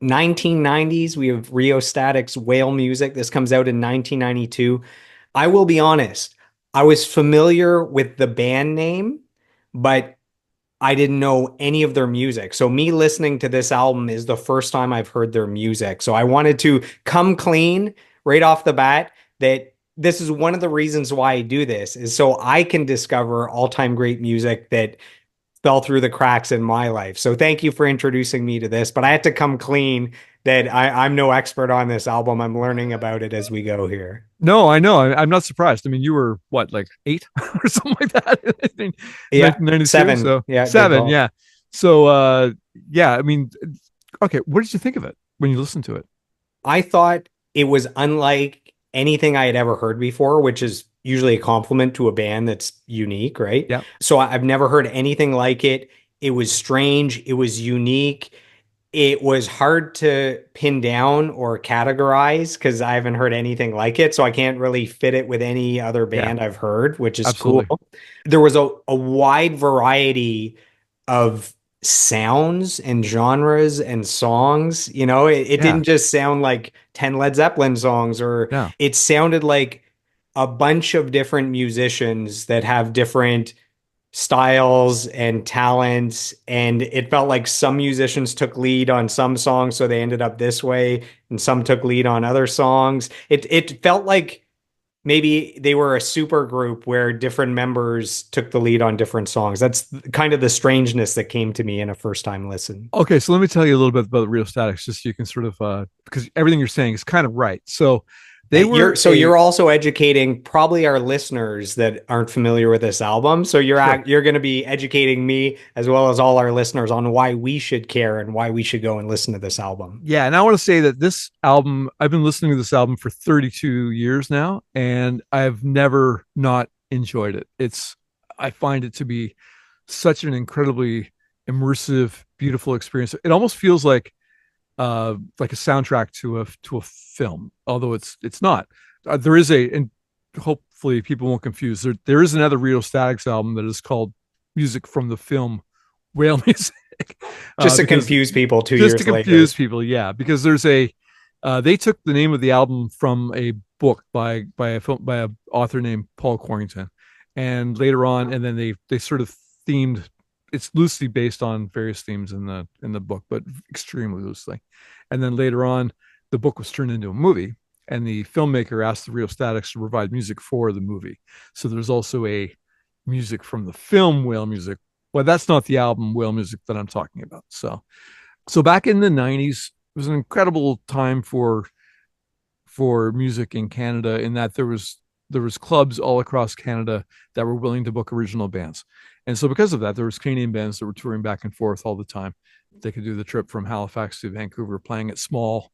1990s, we have Rheostatics Whale Music. This comes out in 1992. I will be honest, I was familiar with the band name, but I didn't know any of their music. So me listening to this album is the first time I've heard their music. So I wanted to come clean right off the bat that this is one of the reasons why I do this is so I can discover all-time great music that fell through the cracks in my life. So thank you for introducing me to this, but I had to come clean that I'm no expert on this album. I'm learning about it as we go here. No, I know. I'm not surprised. I mean, you were what, like 8 or something like that in Yeah, 1992. seven. So Yeah, good 7, call. yeah. So, yeah. I mean, okay. What did you think of it when you listened to it? I thought it was unlike anything I had ever heard before, which is usually a compliment to a band that's unique, right? Yeah, So I've never heard anything like it. It was strange. It was unique. It was hard to pin down or categorize because I haven't heard anything like it. So I can't really fit it with any other yeah, band I've heard, which is cool. absolutely. There was a wide variety of sounds and genres and songs. It Yeah, didn't just sound like 10 Led Zeppelin songs, or yeah, it sounded like a bunch of different musicians that have different styles and talents. And it felt like some musicians took lead on some songs, so they ended up this way, and some took lead on other songs. It felt like maybe they were a super group where different members took the lead on different songs. That's kind of the strangeness that came to me in a first time listen. okay. So let me tell you a little bit about Real Statics, just so you can sort of, because everything you're saying is kind of right. So they You're were so a you're also educating probably our listeners that aren't familiar with this album. So sure. you're going to be educating me as well as all our listeners on why we should care and why we should go and listen to this album. Yeah, and I want to say that this album, I've been listening to this album for 32 years now, and I've never not enjoyed it. I find it to be such an incredibly immersive, beautiful experience. It almost feels like a soundtrack to a film, although it's not. There is and hopefully people won't confuse. There is another Rito Statics album that is called Music from the Film Whale Music, Just to because confuse people two just to years later. confuse people, yeah, because there's a they took the name of the album from a book by a author named Paul Corrington, and later on, and then they sort of themed. It's loosely based on various themes in the book, but extremely loosely. And then later on, the book was turned into a movie, and the filmmaker asked the Rheostatics to provide music for the movie. So there's also a music from the film Whale Music. Well, that's not the album Whale Music that I'm talking about. So back in the 90s, it was an incredible time for music in Canada, in that there was clubs all across Canada that were willing to book original bands. And so because of that, there was Canadian bands that were touring back and forth all the time. They could do the trip from Halifax to Vancouver, playing at small,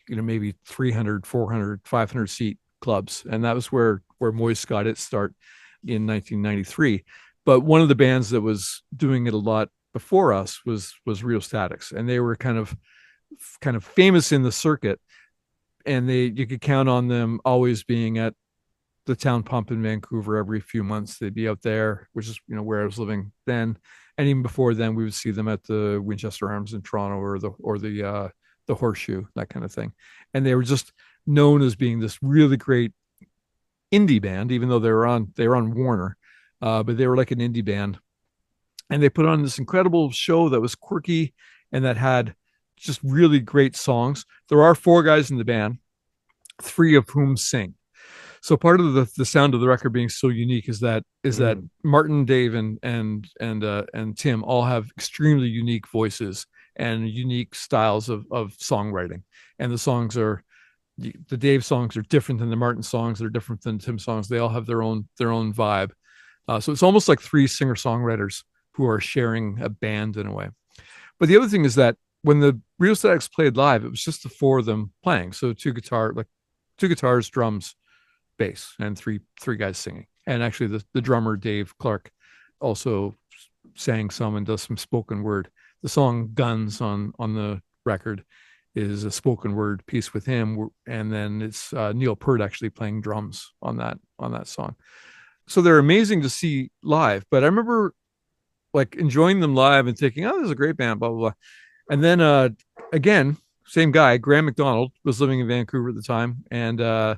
maybe 300, 400, 500 seat clubs. And that was where Moist got its start in 1993. But one of the bands that was doing it a lot before us was Rheostatics, and they were kind of famous in the circuit, and you could count on them always being at the town pump in Vancouver every few months. They'd be out there, which is where I was living then, and even before then, we would see them at the Winchester Arms in Toronto, or the Horseshoe, that kind of thing. And they were just known as being this really great indie band, even though they were on Warner, but they were like an indie band, and they put on this incredible show that was quirky and that had just really great songs. There are 4 guys in the band, 3 of whom sing. So part of the sound of the record being so unique is that Mm. Martin, Dave, and Tim all have extremely unique voices and unique styles of songwriting. And the Dave songs are different than the Martin songs. They're different than Tim songs. They all have their own vibe. So it's almost like 3 singer songwriters who are sharing a band in a way. But the other thing is that when the Rheostatics played live, it was just the 4 of them playing. So two guitars, drums, bass, and three guys singing. And actually, the drummer Dave Clark also sang some and does some spoken word. The song "Guns" on the record is a spoken word piece with him, and then it's Neil Peart actually playing drums on that song. So they're amazing to see live. But I remember like enjoying them live and thinking, "Oh, this is a great band," blah blah blah. And then again, same guy, Graham McDonald, was living in Vancouver at the time, and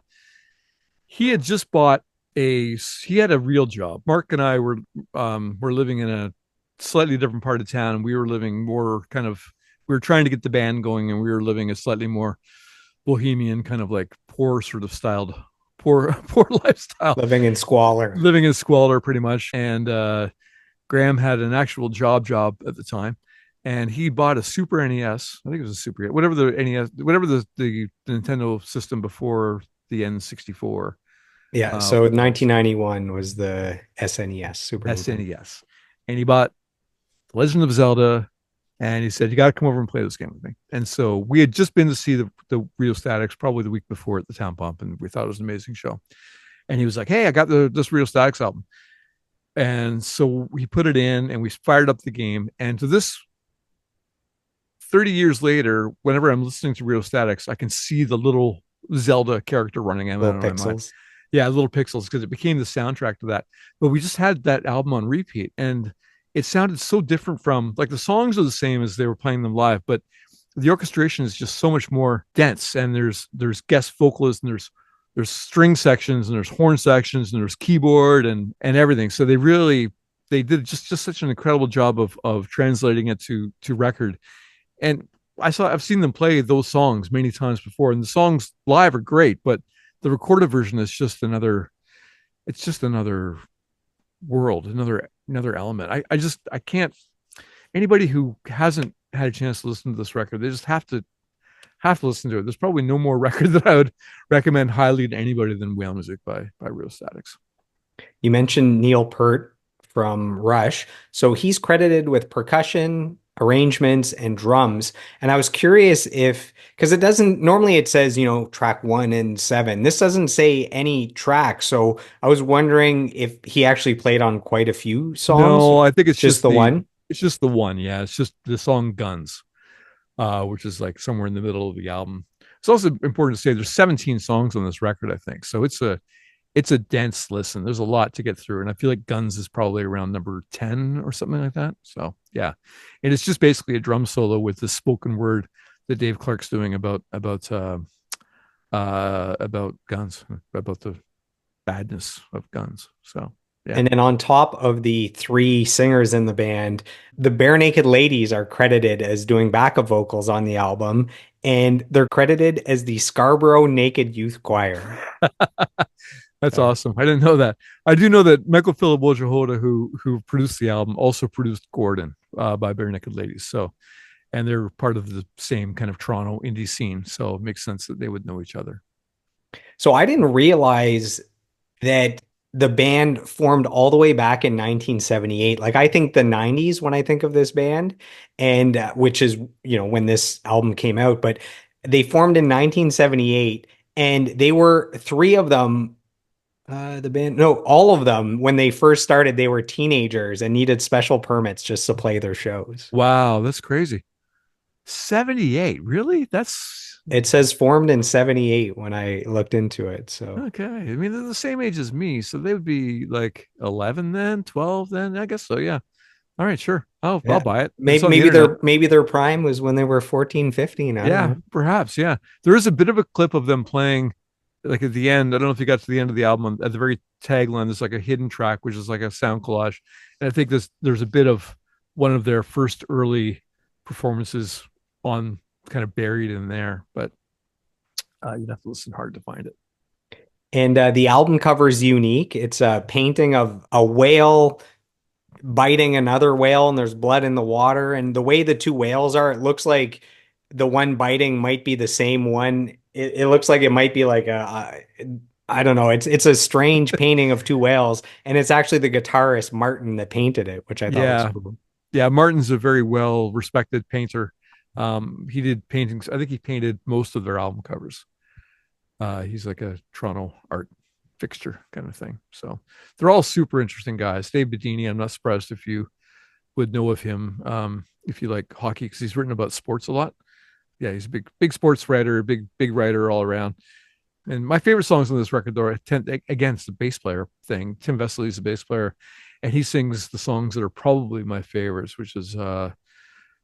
he had just bought he had a real job. Mark and I were living in a slightly different part of town. We were living more kind of we were trying to get the band going, and we were living a slightly more bohemian kind of like poor sort of styled poor lifestyle, Living in squalor. living in squalor pretty much. And Graham had an actual job at the time, and he bought a Super NES. I think it was a Super, whatever the NES, whatever the Nintendo system before the N64. Yeah, so What was 1991 was the SNES, Super Nintendo. SNES, and he bought Legend of Zelda, and he said, "You got to come over and play this game with me." And so we had just been to see the Rheostatics probably the week before at the Town Pump, and we thought it was an amazing show. And he was like, "Hey, I got this Rheostatics album," and so we put it in, and we fired up the game. And to this 30 years later, whenever I'm listening to Rheostatics, I can see the little Zelda character running in Little my mind. pixels. Yeah, little pixels, because it became the soundtrack to that. But we just had that album on repeat, and it sounded so different from like the songs are the same as they were playing them live, but the orchestration is just so much more dense. And there's guest vocalists, and there's string sections, and there's horn sections, and there's keyboard and everything. So they did just such an incredible job of translating it to record. And I've seen them play those songs many times before, and the songs live are great, but the recorded version is just another it's just another world, another element. I can't, anybody who hasn't had a chance to listen to this record, they just have to listen to it. There's probably no more record that I would recommend highly to anybody than Whale Music by Rheostatics. You mentioned Neil Peart from Rush. So he's credited with percussion, arrangements, and drums. And I was curious if, because it doesn't, normally it says, track 1 and 7. This doesn't say any track. So I was wondering if he actually played on quite a few songs, No, I think it's just the one. it's just the one. Yeah, it's just the song Guns, which is like somewhere in the middle of the album. It's also important to say there's 17 songs on this record, I think. So it's a dense listen. There's a lot to get through, and I feel like Guns is probably around number 10 or something like that. So yeah, and it's just basically a drum solo with the spoken word that Dave Clark's doing about guns, about the badness of guns. So yeah. And then on top of the three singers in the band, the Bare Naked Ladies are credited as doing backup vocals on the album, and they're credited as the Scarborough Naked Youth Choir. That's So, awesome. I didn't know that. I do know that Michael Philip Wojohoda, who produced the album, also produced Gordon by Bare Naked Ladies. So, and they're part of the same kind of Toronto indie scene. So it makes sense that they would know each other. so I didn't realize that the band formed all the way back in 1978. Like I think the 90s when I think of this band, and which is, when this album came out, but they formed in 1978, and they were three of them. The band, no, all of them, when they first started, they were teenagers and needed special permits just to play their shows. Wow, that's crazy. 78, really? That's It says formed in 78 when I looked into it. So, okay. I mean, they're the same age as me, so they would be like 11 then, 12 then. I guess so. Yeah. All right, sure. I'll yeah, buy it. It's maybe on the maybe internet. their prime was when they were 14, 15. I don't Yeah, know. perhaps. Yeah. There is a bit of a clip of them playing like at the end. I don't know if you got to the end of the album. At the very tagline, there's like a hidden track, which is like a sound collage. And I think there's a bit of one of their first early performances on kind of buried in there, but you'd have to listen hard to find it. And the album cover is unique. It's a painting of a whale biting another whale, and there's blood in the water. And the way the two whales are, it looks like the one biting might be the same one. It looks like it might be like I don't know. It's a strange painting of two whales, and it's actually the guitarist Martin that painted it, which I thought was Yeah. cool. Yeah. Martin's a very well respected painter. He did paintings. I think he painted most of their album covers. He's like a Toronto art fixture kind of thing. So they're all super interesting guys. Dave Bedini, I'm not surprised if you would know of him, if you like hockey, because he's written about sports a lot. Yeah, he's a big sports writer, big writer all around. And my favorite songs on this record, though, again, it's the bass player thing. Tim Vesely's the bass player, and he sings the songs that are probably my favorites, which is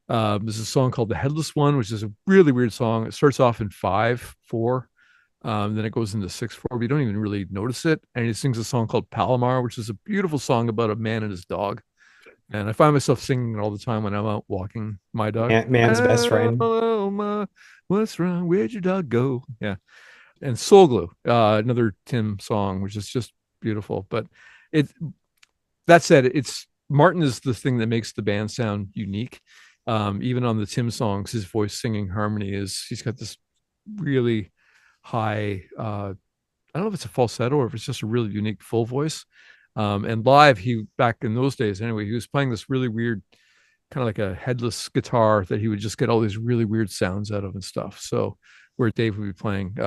There's a song called "The Headless One," which is a really weird song. It starts off in 5/4, then it goes into 6/4. But you don't even really notice it. And he sings a song called "Palomar," which is a beautiful song about a man and his dog. And I find myself singing it all the time when I'm out walking my dog. Man's best friend. Paloma, what's wrong? Where'd your dog go? Yeah. And Soul Glue, another Tim song, which is just beautiful. But it that said, it's Martin is the thing that makes the band sound unique. Even on the Tim songs, his voice singing harmony is he's got this really high. I don't know if it's a falsetto or if it's just a really unique full voice. And live, he back in those days anyway, he was playing this really weird, kind of like a headless guitar that he would just get all these really weird sounds out of and stuff. So where Dave would be playing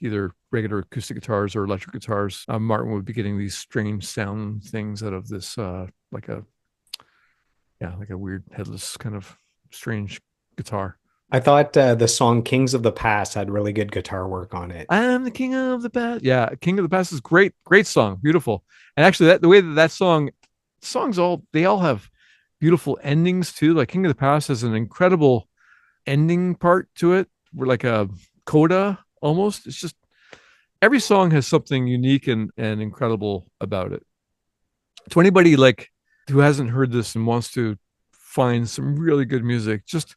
either regular acoustic guitars or electric guitars, Martin would be getting these strange sound things out of this like a like a weird headless kind of strange guitar. I thought the song Kings of the Past had really good guitar work on it. I'm the king of the past. Yeah, King of the Past is great, great song, beautiful. And actually, that the way that songs all they all have beautiful endings too. Like King of the Past has an incredible ending part to it. We're like a coda almost. It's just every song has something unique and incredible about it. To anybody like who hasn't heard this and wants to find some really good music, just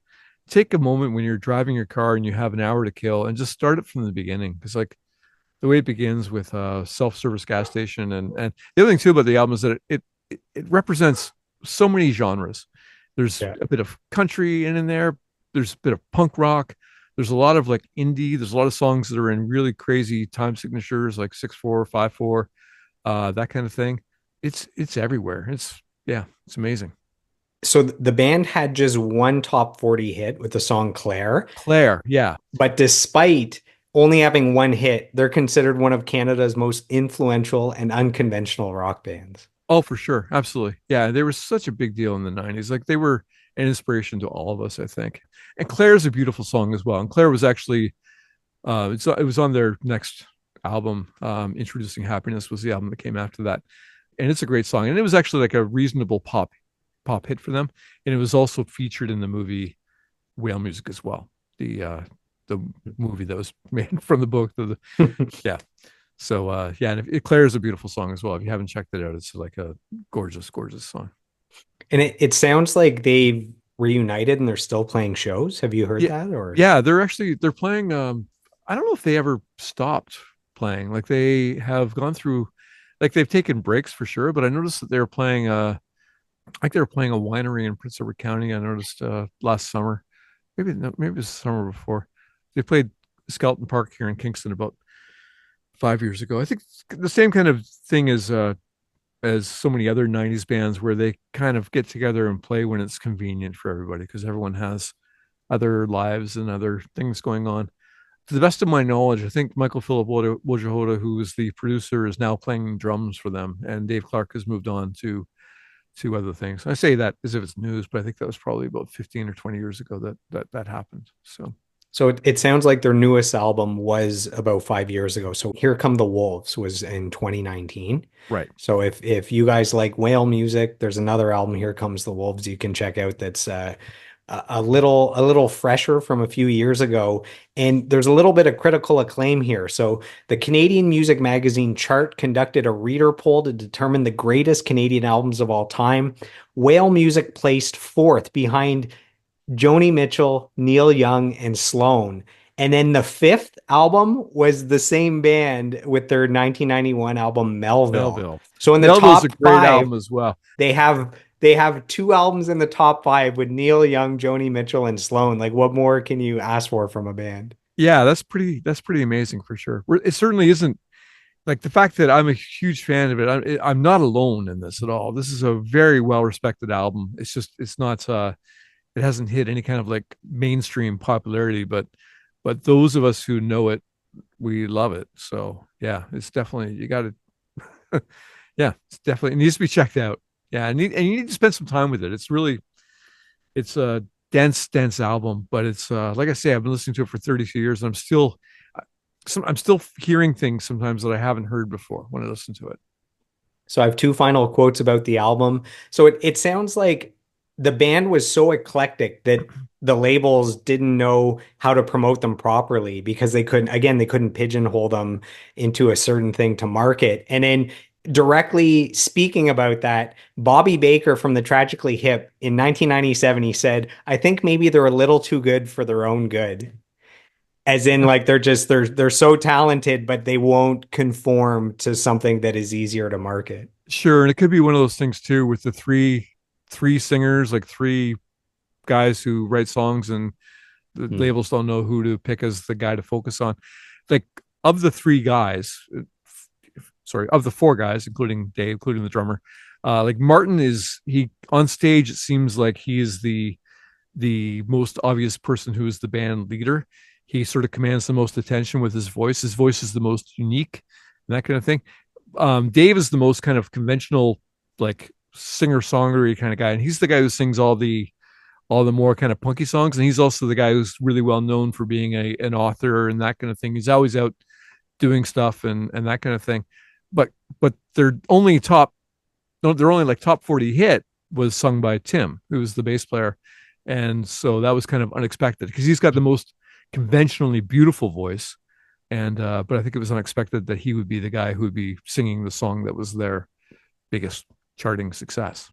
take a moment when you're driving your car and you have an hour to kill and just start it from the beginning. Because like the way it begins with a self-service gas station and the other thing too about the album is that it represents so many genres. There's Yeah. a bit of country in there. There's a bit of punk rock. There's a lot of like indie. There's a lot of songs that are in really crazy time signatures like 6/4, 5/4, that kind of thing. It's everywhere. It's amazing. So the band had just one top 40 hit with the song Claire, Claire, yeah. but despite only having one hit, they're considered one of Canada's most influential and unconventional rock bands. Oh, for sure. Absolutely. Yeah. They were such a big deal in the 90s. Like they were an inspiration to all of us, I think. And Claire's a beautiful song as well. And Claire was actually, it was on their next album. Introducing Happiness was the album that came after that. And it's a great song. And it was actually like a reasonable pop hit for them. And it was also featured in the movie Whale Music as well. The movie that was made from the book. Yeah. So yeah, and Claire is a beautiful song as well. If you haven't checked it out, it's like a gorgeous, gorgeous song. And it sounds like they've reunited and they're still playing shows. Have you heard Yeah, that or? yeah, they're playing. I don't know if they ever stopped playing. Like they have gone through, like they've taken breaks for sure. But I noticed that they were playing. Like they were playing a winery in Prince Edward County. I noticed last summer. Maybe no, maybe it was the summer before. They played Skelton Park here in Kingston about 5 years ago. I think the same kind of thing as so many other 90s bands where they kind of get together and play when it's convenient for everybody because everyone has other lives and other things going on. To the best of my knowledge, I think Michael Philip Wojciechowski, who is the producer, is now playing drums for them, and Dave Clark has moved on to other things. I say that as if it's news, but I think that was probably about 15 or 20 years ago that happened. So So it sounds like their newest album was about 5 years ago. So Here Come the Wolves was in 2019. right. So if you guys like whale music, there's another album, Here Comes the Wolves, you can check out that's a little fresher from a few years ago. And there's a little bit of critical acclaim here. So the Canadian Music Magazine Chart conducted a reader poll to determine the greatest Canadian albums of all time. Whale music placed fourth behind Joni Mitchell, Neil Young, and Sloan. And then the fifth album was the same band with their 1991 album Melville. Melville. So in the Melville's a top great five, album as well. they have they have two albums in the top five with Neil Young, Joni Mitchell, and Sloan. Like, what more can you ask for from a band? Yeah, that's pretty amazing for sure. It certainly isn't like the fact that I'm a huge fan of it. I'm not alone in this at all. This is a very well respected album. It's just it's not it hasn't hit any kind of like mainstream popularity, but those of us who know it, we love it. So yeah, it's definitely you got to yeah, it's definitely it needs to be checked out. Yeah, and you need to spend some time with it. It's a dense album, but it's like I say, I've been listening to it for 32 years, and I'm still hearing things sometimes that I haven't heard before when I listen to it. So I have two final quotes about the album. So it sounds like the band was so eclectic that the labels didn't know how to promote them properly because they couldn't pigeonhole them into a certain thing to market. And then directly speaking about that, Bobby Baker from the Tragically Hip in 1997, he said, I think maybe they're a little too good for their own good. As in, like they're so talented, but they won't conform to something that is easier to market. Sure, and it could be one of those things too with the three singers, like three guys who write songs, and the Hmm. labels don't know who to pick as the guy to focus on. Like of the three guys, sorry, of the four guys, including Dave, including the drummer, like Martin is he on stage. It seems like he is the most obvious person who is the band leader. He sort of commands the most attention with his voice. His voice is the most unique and that kind of thing. Dave is the most kind of conventional, like singer songwriter kind of guy, and he's the guy who sings all the more kind of punky songs. And he's also the guy who's really well known for being an author and that kind of thing. He's always out doing stuff and that kind of thing. But but their only like top 40 hit was sung by Tim, who was the bass player. And so that was kind of unexpected because he's got the most conventionally beautiful voice. And but I think it was unexpected that he would be the guy who would be singing the song that was their biggest charting success.